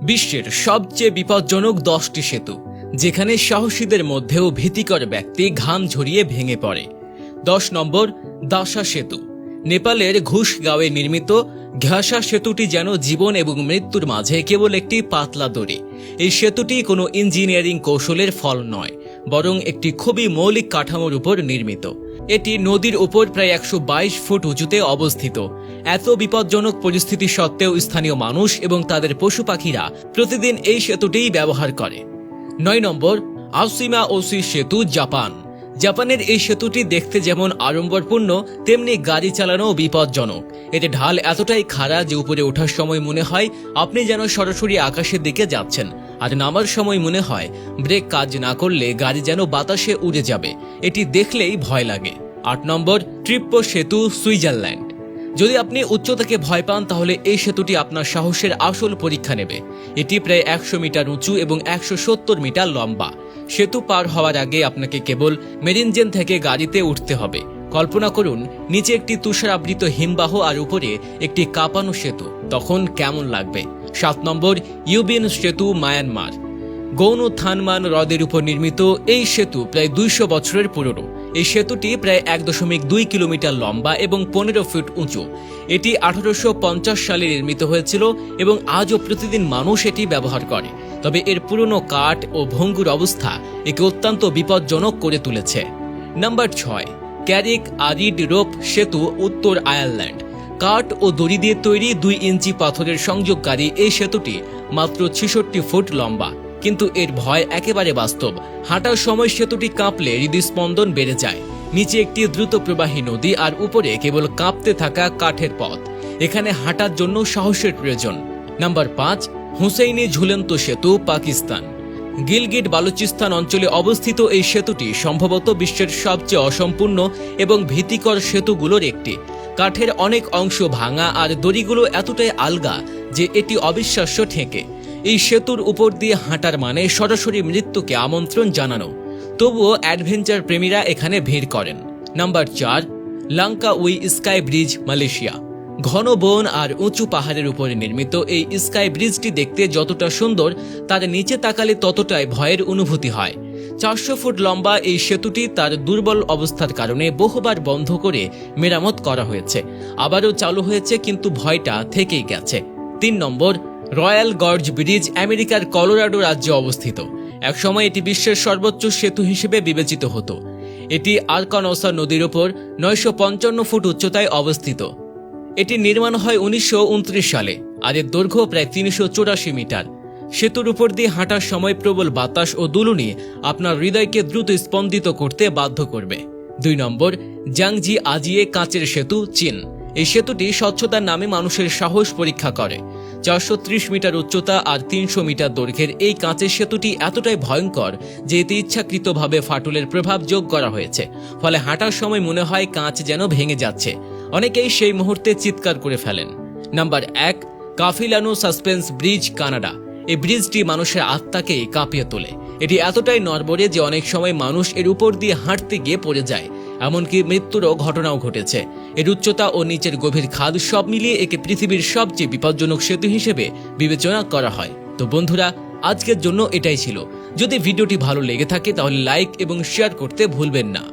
বিশ্বের সবচেয়ে বিপজ্জনক 10টি সেতু, যেখানে সাহসীদের মধ্যেও ভীতিকর ব্যক্তি ঘাম ঝরিয়ে ভেঙে পড়ে। 10 নম্বর, দাসা সেতু। নেপালের ঘুষগাঁওয়ে নির্মিত ঘাসা সেতুটি যেন জীবন এবং মৃত্যুর মাঝে কেবল একটি পাতলা দড়ি। এই সেতুটি কোনো ইঞ্জিনিয়ারিং কৌশলের ফল নয়, বরং একটি খুবই মৌলিক কাঠামোর উপর নির্মিত। এটি নদীর উপর প্রায় 122 ফুট উঁচুতে অবস্থিত। এত বিপজ্জনক পরিস্থিতি সত্ত্বেও স্থানীয় মানুষ এবং তাদের পশু পাখিরা প্রতিদিন এই সেতুটিই ব্যবহার করে। 9 নম্বর, আওসিমা ওসি সেতু, জাপান। জাপানের এই সেতুটি দেখতে যেমন আড়ম্বরপূর্ণ, তেমনি গাড়ি চালানোও বিপজ্জনক। এতে ঢাল এতটাই খাড়া যে উপরে ওঠার সময় মনে হয় আপনি যেন সরাসরি আকাশের দিকে যাচ্ছেন, আর নামার সময় মনে হয় ব্রেক কাজ না করলে গাড়ি যেন বাতাসে উড়ে যাবে। এটি দেখলেই ভয় লাগে। 8 নম্বর, ট্রিপ্পো সেতু, সুইজারল্যান্ড। যদি আপনি উচ্চতাকে ভয় পান তাহলে এই সেতুটি আপনার সাহসের আসল পরীক্ষা নেবে। এটি প্রায় 100 মিটার উঁচু এবং 170 মিটার লম্বা। সেতু পার হওয়ার আগে আপনাকে কেবল মেরিনজেন থেকে গাড়িতে উঠতে হবে। কল্পনা করুন, নিচে একটি তুষারাবৃত হিমবাহ আর উপরে একটি কাঁপানো সেতু, তখন কেমন লাগবে। 7 নম্বর, ইউবিন সেতু, মায়ানমার। গৌণ থানমান হ্রদের উপর নির্মিত এই সেতু প্রায় 200 বছরের পুরনো। এই সেতুটি প্রায় 1.2 কিলোমিটার লম্বা এবং 15 ফুট উঁচু। এটি 1850 সালে নির্মিত হয়েছিল এবং আজও প্রতিদিন মানুষ এটি ব্যবহার করে। তবে এর পুরনো কাঠ ও ভঙ্গুর অবস্থা একে অত্যন্ত বিপজ্জনক করে তুলেছে। নাম্বার 6, ক্যারিক আরিড রোপ সেতু, উত্তর আয়ারল্যান্ড। কাঠ ও দড়ি দিয়ে তৈরি 2 ইঞ্চি পাথরের সংযোগকারী এই সেতুটি মাত্র 66 ফুট লম্বা, কিন্তু এর ভয় একেবারে বাস্তব। হাঁটার সময় সেতুটি কাঁপলে হৃদস্পন্দন বেড়ে যায়। নিচে একটি দ্রুত প্রবাহী নদী আর উপরে কেবল কাঁপতে থাকা কাঠের পথ। এখানে হাঁটার জন্য সাহসের প্রয়োজন। নাম্বার 5, হুসেইনি ঝুলন্ত সেতু, পাকিস্তান। গিলগিট বালুচিস্তান অঞ্চলে অবস্থিত এই সেতুটি সম্ভবত বিশ্বের সবচেয়ে অসম্পূর্ণ এবং ভীতিকর সেতুগুলোর একটি। কাঠের অনেক অংশ ভাঙা আর দড়িগুলো এতটাই আলগা যে এটি অবিশ্বাস্য ঠেকে। এই সেতুর উপর দিয়ে হাঁটার মানে সরাসরি মৃত্যুকে আমন্ত্রণ জানানো। তবুও অ্যাডভেঞ্চার প্রেমীরা এখানে ভিড় করেন। Number 4, Langkawi sky bridge, Malaysia. ঘন বন আর উঁচু পাহাড়ের উপরে নির্মিত এই স্কাই ব্রিজটি দেখতে যতটা সুন্দর, তার নিচে তাকালে ততটাই ভয়ের অনুভূতি হয়। 400 ফুট লম্বা এই সেতুটি তার দুর্বল অবস্থার কারণে বহুবার বন্ধ করে মেরামত করা হয়েছে, আবারও চালু হয়েছে, কিন্তু ভয়টা থেকেই গেছে। 3 নম্বর, রয়্যাল গর্জ ব্রিজ, আমেরিকার কলোরাডো রাজ্যে অবস্থিত। একসময় এটি বিশ্বের সর্বোচ্চ সেতু হিসেবে বিবেচিত হতো। এটি আরকানসা নদীর ওপর 955 ফুট উচ্চতায় অবস্থিত। এটি নির্মাণ হয় 1929 সালে আর এর দৈর্ঘ্য প্রায় 384 মিটার। সেতুর উপর দিয়ে হাঁটার সময় প্রবল বাতাস ও দুলুনি আপনার হৃদয়কে দ্রুত স্পন্দিত করতে বাধ্য করবে। 2 নম্বর, জাংজি আজিয়ে কাঁচের সেতু, চীন। এই সেতুটি স্বচ্ছতার নামে মানুষের সাহস পরীক্ষা করে। 430 মিটার উচ্চতা আর 300 মিটার দৈর্ঘ্যের এই কাঁচের সেতুটি এতটাই ভয়ঙ্কর যে এতে ইচ্ছাকৃতভাবে ফাটলের প্রভাব যোগ করা হয়েছে। ফলে হাঁটার সময় মনে হয় কাঁচ যেন ভেঙে যাচ্ছে। অনেকেই সেই মুহূর্তে চিৎকার করে ফেলেন। Number 1, Capilano suspension bridge, Canada. এই ব্রিজটি মানুষের আত্মাকেই কাঁপিয়ে তোলে। এটি এতটাই নড়বড়ে যে অনেক সময় মানুষ এর উপর দিয়ে হাঁটতে গিয়ে পড়ে যায়, এমনকি মৃত্যুরও ঘটনাও ঘটেছে। এর উচ্চতা ও নিচের গভীর খাদ সব মিলিয়ে একে পৃথিবীর সবচেয়ে বিপজ্জনক সেতু হিসেবে বিবেচনা করা হয়। তো বন্ধুরা, আজকের জন্য এটাই ছিল। যদি ভিডিওটি ভালো লেগে থাকে তাহলে লাইক এবং শেয়ার করতে ভুলবেন না।